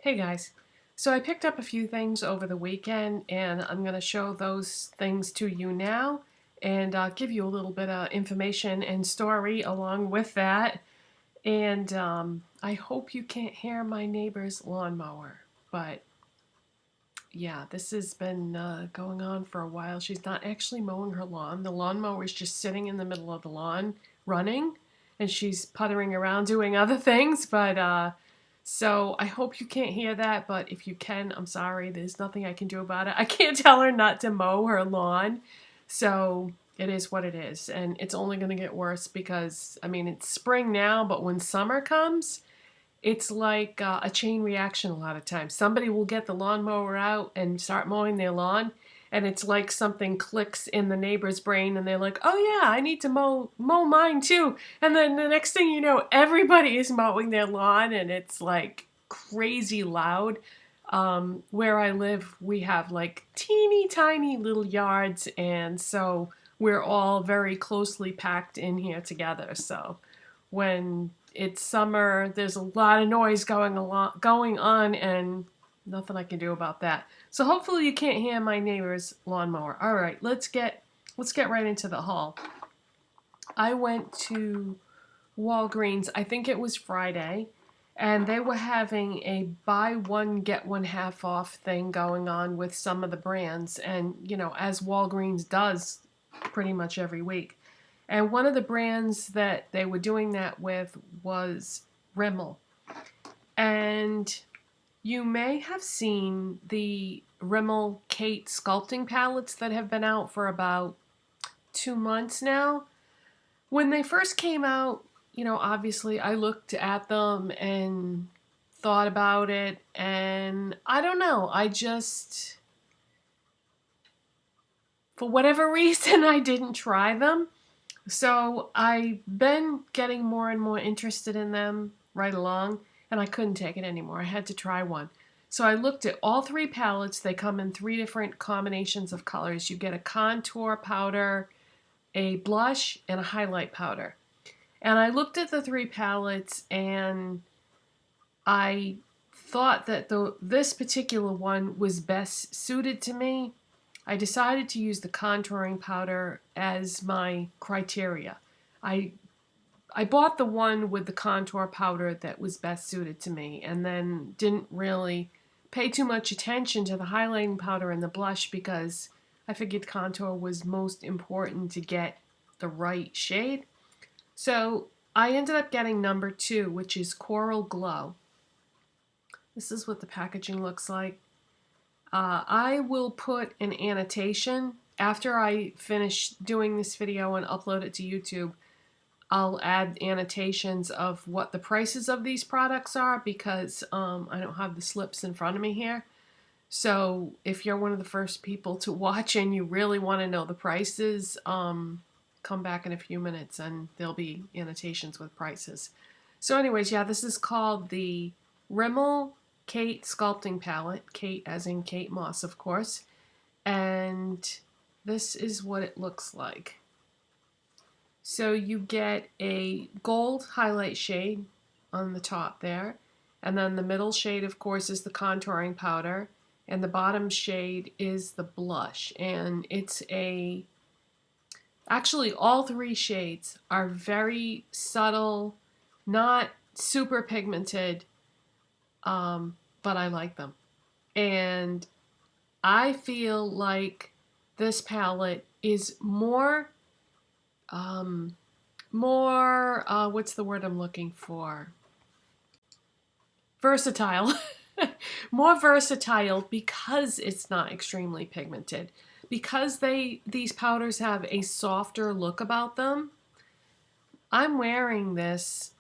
Hey guys, so I picked up a few things over the weekend and I'm going to show those things to you now and give you a little bit of information and story along with that. And I hope you can't hear my neighbor's lawnmower, but yeah, this has been going on for a while. She's not actually mowing her lawn. The lawnmower is just sitting in the middle of the lawn running, and she's puttering around doing other things, but so I hope you can't hear that, but if you can, I'm sorry. There's nothing I can do about it. I can't tell her not to mow her lawn, so it is what it is, and it's only going to get worse because, I mean, it's spring now, but when summer comes, it's like a chain reaction a lot of times. Somebody will get the lawnmower out and start mowing their lawn, and it's like something clicks in the neighbor's brain, and they're like, "Oh yeah, I need to mow mine too." And then the next thing you know, everybody is mowing their lawn, and it's like crazy loud. Where I live, we have like teeny tiny little yards, and so we're all very closely packed in here together. So when it's summer, there's a lot of noise going on, and nothing I can do about that. So hopefully you can't hear my neighbor's lawnmower. All right, let's get right into the haul. I went to Walgreens, I think it was Friday, and they were having a buy one get one half off thing going on with some of the brands, and you know, as Walgreens does pretty much every week. And one of the brands that they were doing that with was Rimmel. And you may have seen the Rimmel Kate Sculpting Palettes that have been out for about 2 months now. When they first came out, you know, obviously I looked at them and thought about it, and I don't know, I just, for whatever reason, I didn't try them. So I've been getting more and more interested in them right along, and I couldn't take it anymore. I had to try one. So I looked at all three palettes. They come in three different combinations of colors. You get a contour powder, a blush, and a highlight powder. And I looked at the three palettes, and I thought that this particular one was best suited to me. I decided to use the contouring powder as my criteria. I I bought the one with the contour powder that was best suited to me, and then didn't really pay too much attention to the highlighting powder and the blush because I figured contour was most important to get the right shade. So I ended up getting number 2, which is Coral Glow. This is what the packaging looks like. I will put an annotation after I finish doing this video and upload it to YouTube. I'll add annotations of what the prices of these products are because I don't have the slips in front of me here. So if you're one of the first people to watch and you really want to know the prices, come back in a few minutes and there'll be annotations with prices. So anyways, yeah, this is called the Rimmel Kate Sculpting Palette. Kate as in Kate Moss, of course. And this is what it looks like. So you get a gold highlight shade on the top there. And then the middle shade, of course, is the contouring powder. And the bottom shade is the blush. And it's a... Actually, all three shades are very subtle, not super pigmented, but I like them. And I feel like this palette is more, what's the word I'm looking for? Versatile. More versatile because it's not extremely pigmented. Because these powders have a softer look about them. I'm wearing this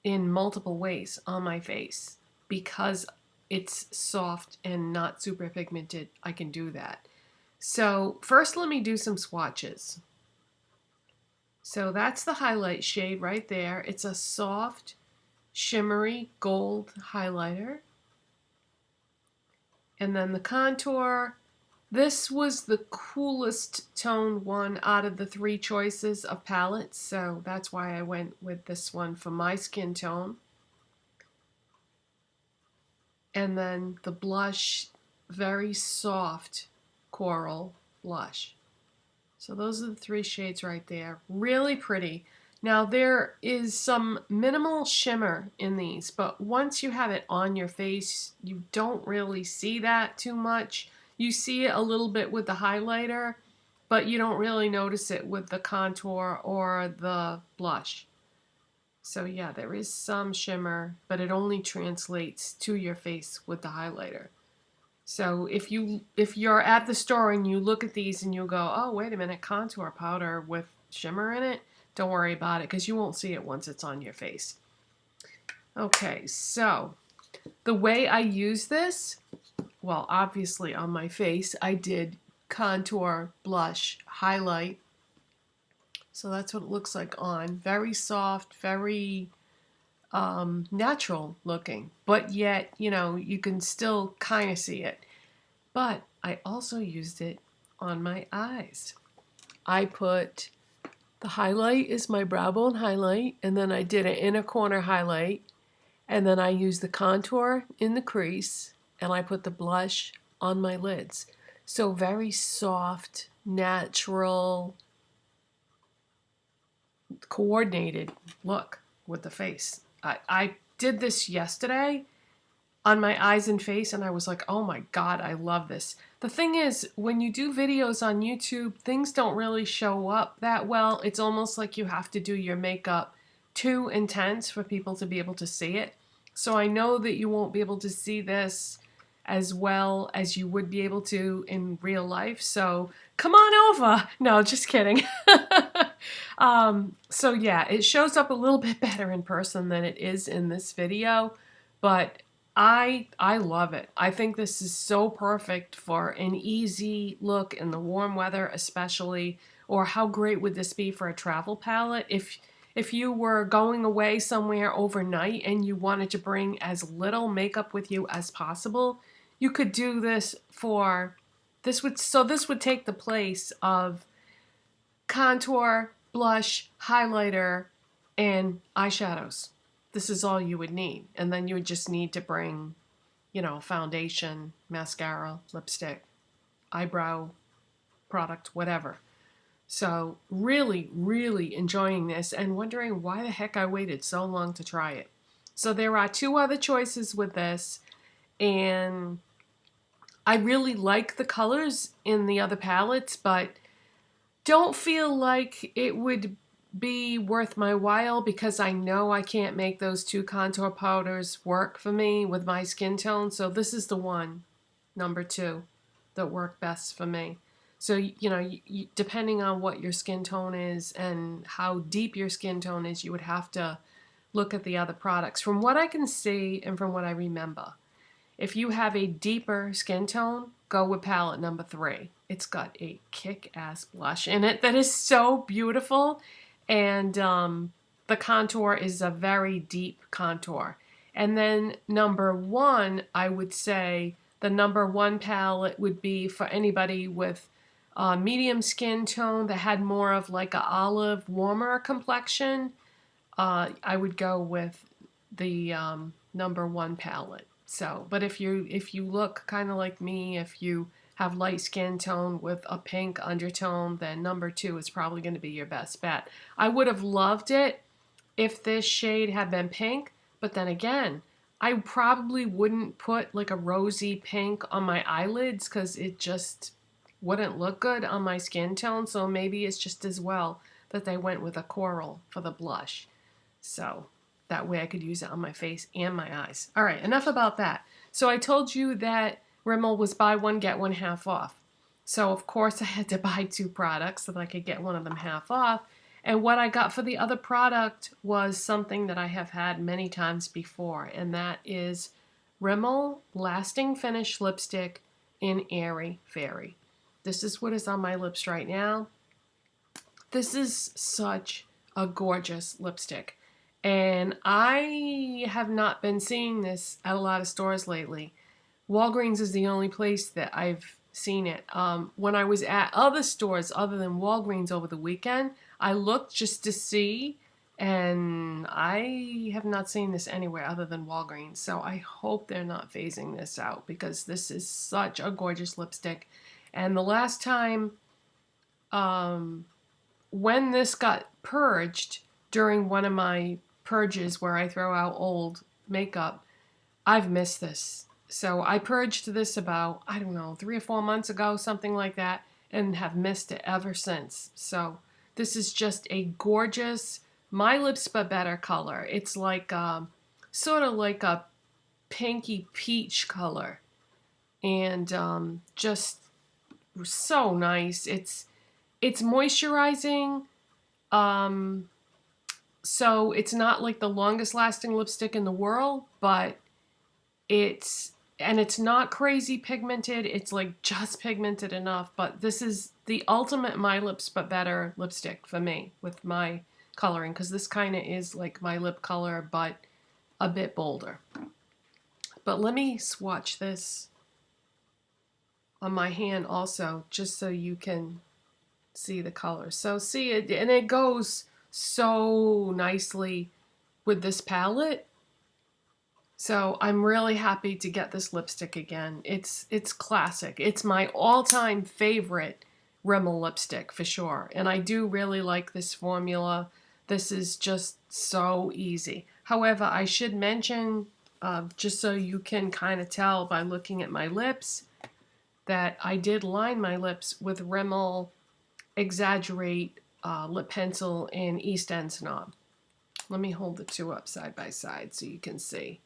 in multiple ways on my face because it's soft and not super pigmented. I can do that. So first let me do some swatches. So that's the highlight shade right there. It's a soft, shimmery gold highlighter. And then the contour. This was the coolest toned one out of the 3 choices of palettes, so that's why I went with this one for my skin tone. and then the blush, very soft coral blush. So those are the 3 shades right there. Really pretty. Now there is some minimal shimmer in these, but once you have it on your face, you don't really see that too much. You see it a little bit with the highlighter, but you don't really notice it with the contour or the blush. So yeah, there is some shimmer, but it only translates to your face with the highlighter. So if you're at the store and you look at these and you go, oh, wait a minute, contour powder with shimmer in it, don't worry about it because you won't see it once it's on your face. Okay, so the way I use this, well, obviously on my face, I did contour, blush, highlight. So that's what it looks like on. Very soft, very natural looking, but yet, you know, you can still kind of see it. But I also used it on my eyes. I put the highlight is my brow bone highlight, and then I did an inner corner highlight, and then I used the contour in the crease, and I put the blush on my lids. So very soft, natural, coordinated look with the face. I did this yesterday on my eyes and face, and I was like, oh my God, I love this. The thing is, when you do videos on YouTube, things don't really show up that well. It's almost like you have to do your makeup too intense for people to be able to see it. So I know that you won't be able to see this as well as you would be able to in real life. So come on over. No, just kidding. So yeah, it shows up a little bit better in person than it is in this video, but I love it. I think this is so perfect for an easy look in the warm weather especially, or how great would this be for a travel palette? If you were going away somewhere overnight and you wanted to bring as little makeup with you as possible, you could do this for, this would take the place of contour, blush, highlighter, and eyeshadows. This is all you would need. And then you would just need to bring, you know, foundation, mascara, lipstick, eyebrow product, whatever. So really, really enjoying this and wondering why the heck I waited so long to try it. So there are 2 other choices with this, and I really like the colors in the other palettes, but don't feel like it would be worth my while because I know I can't make those 2 contour powders work for me with my skin tone. So this is the one, number 2, that worked best for me. So, you know, depending on what your skin tone is and how deep your skin tone is, you would have to look at the other products. From what I can see and from what I remember, if you have a deeper skin tone, go with palette number 3. It's got a kick-ass blush in it that is so beautiful, and the contour is a very deep contour. And then number 1, I would say the number 1 palette would be for anybody with medium skin tone that had more of like a olive, warmer complexion. I would go with the number 1 palette. So, but if you look kind of like me, if you have light skin tone with a pink undertone, then number 2 is probably going to be your best bet. I would have loved it if this shade had been pink, but then again, I probably wouldn't put like a rosy pink on my eyelids because it just wouldn't look good on my skin tone. So maybe it's just as well that they went with a coral for the blush. So that way I could use it on my face and my eyes. All right, enough about that. So I told you that Rimmel was buy one, get one half off. So of course I had to buy 2 products so that I could get one of them half off. And what I got for the other product was something that I have had many times before, and that is Rimmel Lasting Finish Lipstick in Airy Fairy. This is what is on my lips right now. This is such a gorgeous lipstick. And I have not been seeing this at a lot of stores lately. Walgreens is the only place that I've seen it. When I was at other stores other than Walgreens over the weekend, I looked just to see, And I have not seen this anywhere other than Walgreens, so I hope they're not phasing this out because this is such a gorgeous lipstick. And the last time when this got purged during one of my purges where I throw out old makeup, I've missed this. So I purged this about, I don't know, 3 or 4 months ago, something like that, and have missed it ever since. So this is just a gorgeous, My Lips But Better color. It's like sort of like a pinky peach color, and just so nice. It's moisturizing, so it's not like the longest lasting lipstick in the world, but it's not crazy pigmented. It's like just pigmented enough, but this is the ultimate My Lips But Better lipstick for me with my coloring, because this kind of is like my lip color, but a bit bolder. But let me swatch this on my hand also, just so you can see the color. So see it, and it goes so nicely with this palette. So I'm really happy to get this lipstick again. It's classic. It's my all-time favorite Rimmel lipstick for sure. And I do really like this formula. This is just so easy. However, I should mention, just so you can kind of tell by looking at my lips, that I did line my lips with Rimmel Exaggerate lip pencil in East End Snob. Let me hold the two up side by side so you can see.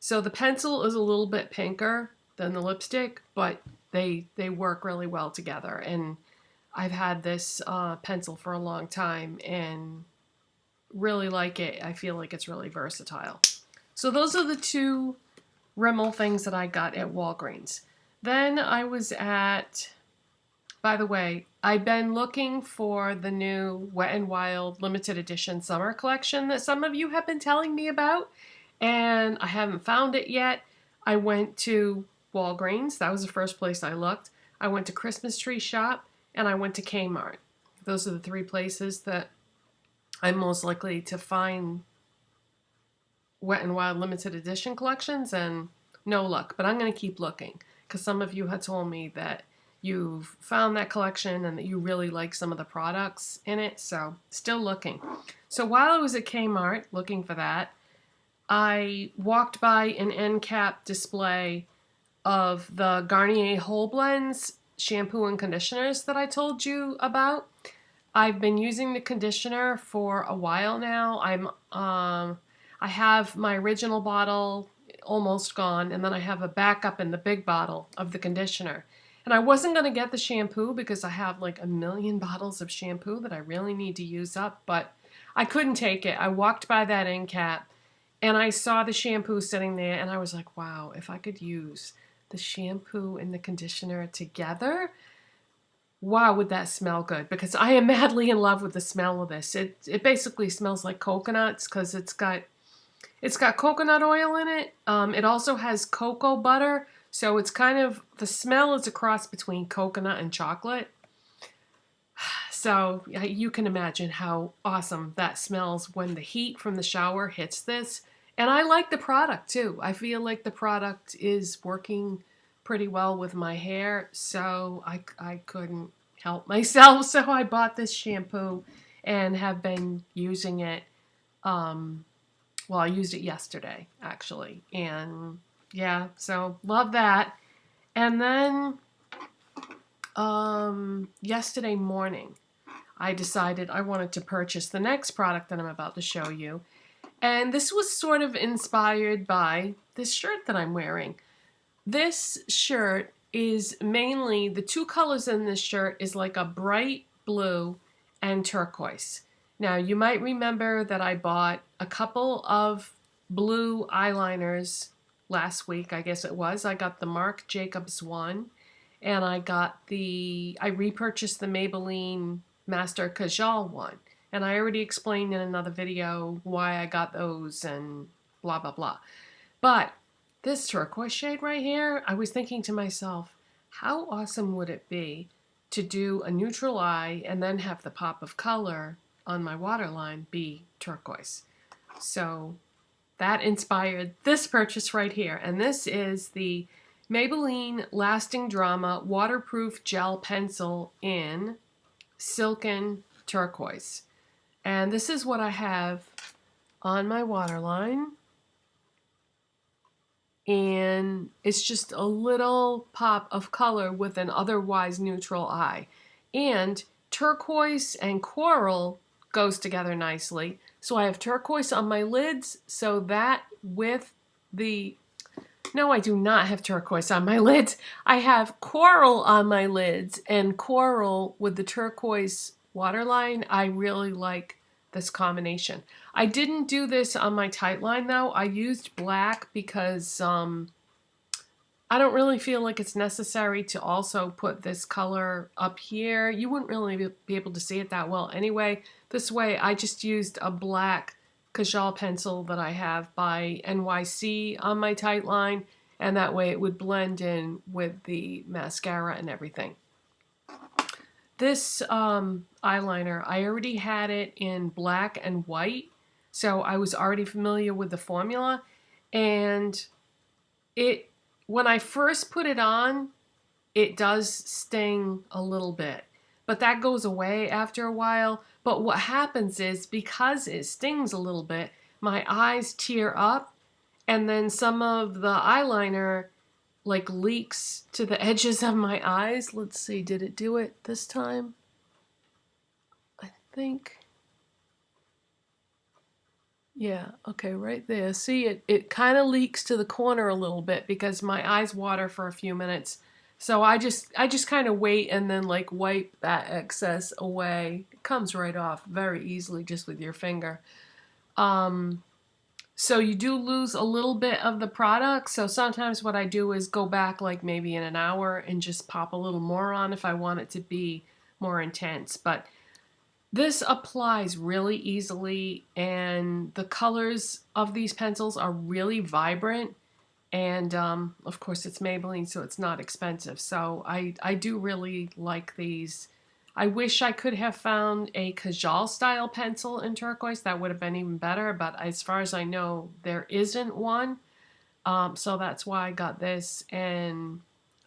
So the pencil is a little bit pinker than the lipstick, but they work really well together. And I've had this pencil for a long time and really like it. I feel like it's really versatile. So those are the two Rimmel things that I got at Walgreens. Then I was at, by the way, I've been looking for the new Wet n Wild limited edition summer collection that some of you have been telling me about, and I haven't found it yet. I went to Walgreens. That was the first place I looked. I went to Christmas Tree Shop, and I went to Kmart. Those are the 3 places that I'm most likely to find Wet n Wild limited edition collections, and no luck. But I'm going to keep looking, because some of you had told me that you've found that collection and that you really like some of the products in it, so still looking. So while I was at Kmart looking for that, I walked by an end cap display of the Garnier Whole Blends shampoo and conditioners that I told you about. I've been using the conditioner for a while now. I have my original bottle almost gone, and then I have a backup in the big bottle of the conditioner. And I wasn't going to get the shampoo because I have like a million bottles of shampoo that I really need to use up, but I couldn't take it. I walked by that end cap and I saw the shampoo sitting there, and I was like, wow, if I could use the shampoo and the conditioner together, wow, would that smell good? Because I am madly in love with the smell of this. It basically smells like coconuts because it's got coconut oil in it. It also has cocoa butter. So it's kind of, the smell is a cross between coconut and chocolate. So you can imagine how awesome that smells when the heat from the shower hits this. And I like the product too. I feel like the product is working pretty well with my hair. So I couldn't help myself. So I bought this shampoo and have been using it. Well, I used it yesterday actually. And yeah, so love that. And then yesterday morning, I decided I wanted to purchase the next product that I'm about to show you. And this was sort of inspired by this shirt that I'm wearing. This shirt is mainly, the 2 colors in this shirt is like a bright blue and turquoise. Now, you might remember that I bought a couple of blue eyeliners last week, I guess it was. I got the Marc Jacobs one, and I repurchased the Maybelline Master Kajal one. And I already explained in another video why I got those and blah, blah, blah. But this turquoise shade right here, I was thinking to myself, how awesome would it be to do a neutral eye and then have the pop of color on my waterline be turquoise. So that inspired this purchase right here. And this is the Maybelline Lasting Drama Waterproof Gel Pencil in Silken Turquoise. And this is what I have on my waterline. And it's just a little pop of color with an otherwise neutral eye. And turquoise and coral goes together nicely. So I have turquoise on my lids, so that with the... No, I do not have turquoise on my lids. I have coral on my lids, and coral with the turquoise waterline. I really like this combination. I didn't do this on my tightline though. I used black because I don't really feel like it's necessary to also put this color up here. You wouldn't really be able to see it that well anyway. This way I just used a black Kajal pencil that I have by NYC on my tightline, and that way it would blend in with the mascara and everything. This eyeliner, I already had it in black and white, so I was already familiar with the formula, and when I first put it on, it does sting a little bit, but that goes away after a while. But what happens is, because it stings a little bit, my eyes tear up, and then some of the eyeliner like leaks to the edges of my eyes. Let's see, did it do it this time? I think. Yeah, okay, right there. See, it kind of leaks to the corner a little bit because my eyes water for a few minutes. So I just kind of wait and then like wipe that excess away. It comes right off very easily just with your finger. So you do lose a little bit of the product. So sometimes what I do is go back like maybe in an hour and just pop a little more on if I want it to be more intense. But this applies really easily, and the colors of these pencils are really vibrant. And of course it's Maybelline, so it's not expensive. So I do really like these. I wish I could have found a Kajal style pencil in turquoise. That would have been even better, but as far as I know, there isn't one. So that's why I got this, and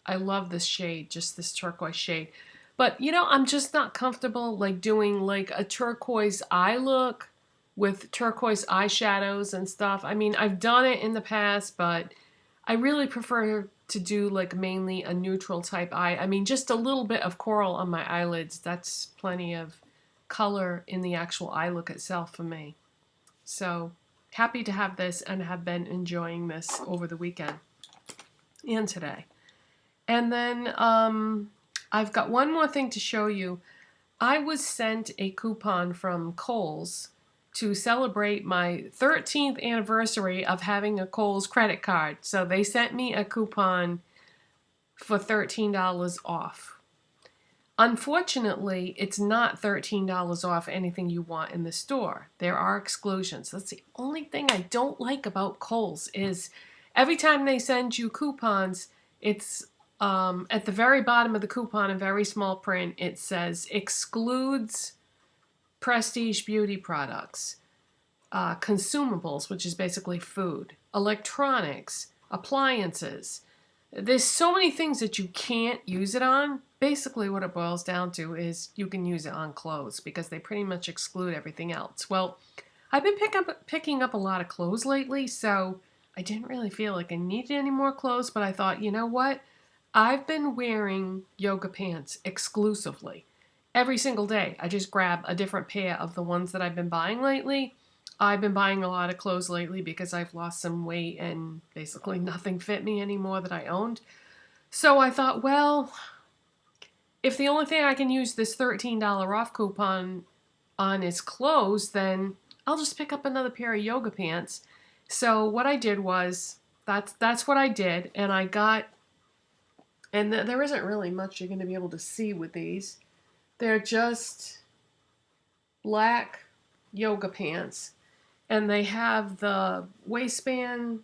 I love this shade, just this turquoise shade. But you know, I'm just not comfortable like doing like a turquoise eye look with turquoise eyeshadows and stuff. I mean, I've done it in the past, but I really prefer to do like mainly a neutral type eye. I mean, just a little bit of coral on my eyelids. That's plenty of color in the actual eye look itself for me. So happy to have this and have been enjoying this over the weekend and today. And then I've got one more thing to show you. I was sent a coupon from Kohl's to celebrate my 13th anniversary of having a Kohl's credit card. So they sent me a coupon for $13 off. Unfortunately, it's not $13 off anything you want in the store. There are exclusions. That's the only thing I don't like about Kohl's is every time they send you coupons, it's at the very bottom of the coupon in very small print, it says excludes prestige beauty products, consumables, which is basically food, electronics, appliances. There's so many things that you can't use it on. Basically what it boils down to is you can use it on clothes because they pretty much exclude everything else. Well, I've been picking up a lot of clothes lately, so I didn't really feel like I needed any more clothes, but I thought, you know what? I've been wearing yoga pants exclusively. Every single day, I just grab a different pair of the ones that I've been buying lately. I've been buying a lot of clothes lately because I've lost some weight and basically nothing fit me anymore that I owned. So I thought, well, if the only thing I can use this $13 off coupon on is clothes, then I'll just pick up another pair of yoga pants. So what I did was, that's what I did, and I got, and there isn't really much you're going to be able to see with these. They're just black yoga pants, and they have the waistband.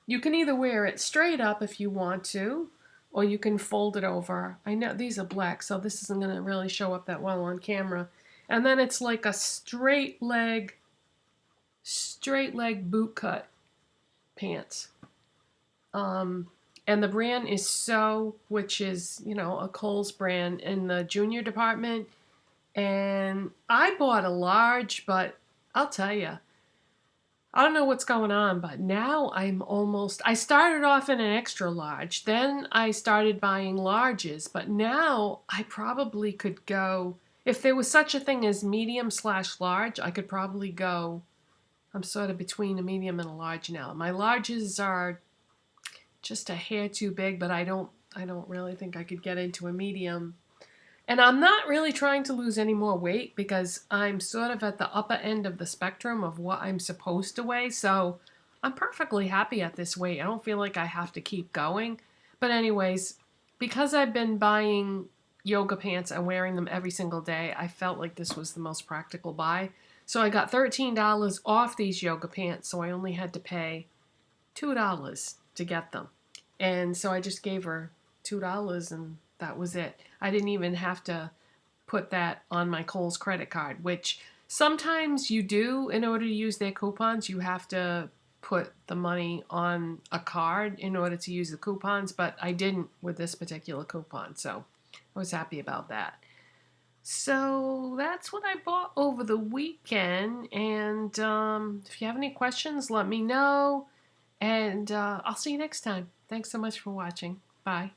You can either wear it straight up if you want to, or you can fold it over. I know these are black, so this isn't going to really show up that well on camera. And then it's like a straight leg boot cut pants. And the brand is So, which is, you know, a Kohl's brand in the junior department. And I bought a large, but I'll tell you, I don't know what's going on, but now I started off in an extra large, then I started buying larges, but now I probably could go, if there was such a thing as medium/large, I could probably go, I'm sort of between a medium and a large now. My larges are just a hair too big, but I don't really think I could get into a medium. And I'm not really trying to lose any more weight because I'm sort of at the upper end of the spectrum of what I'm supposed to weigh. So I'm perfectly happy at this weight. I don't feel like I have to keep going. But anyways, because I've been buying yoga pants and wearing them every single day, I felt like this was the most practical buy. So I got $13 off these yoga pants, so I only had to pay $2 to get them. And so I just gave her $2 and that was it. I didn't even have to put that on my Kohl's credit card, which sometimes you do in order to use their coupons. You have to put the money on a card in order to use the coupons, but I didn't with this particular coupon, so I was happy about that. So that's what I bought over the weekend, and if you have any questions, let me know, and I'll see you next time. Thanks so much for watching. Bye.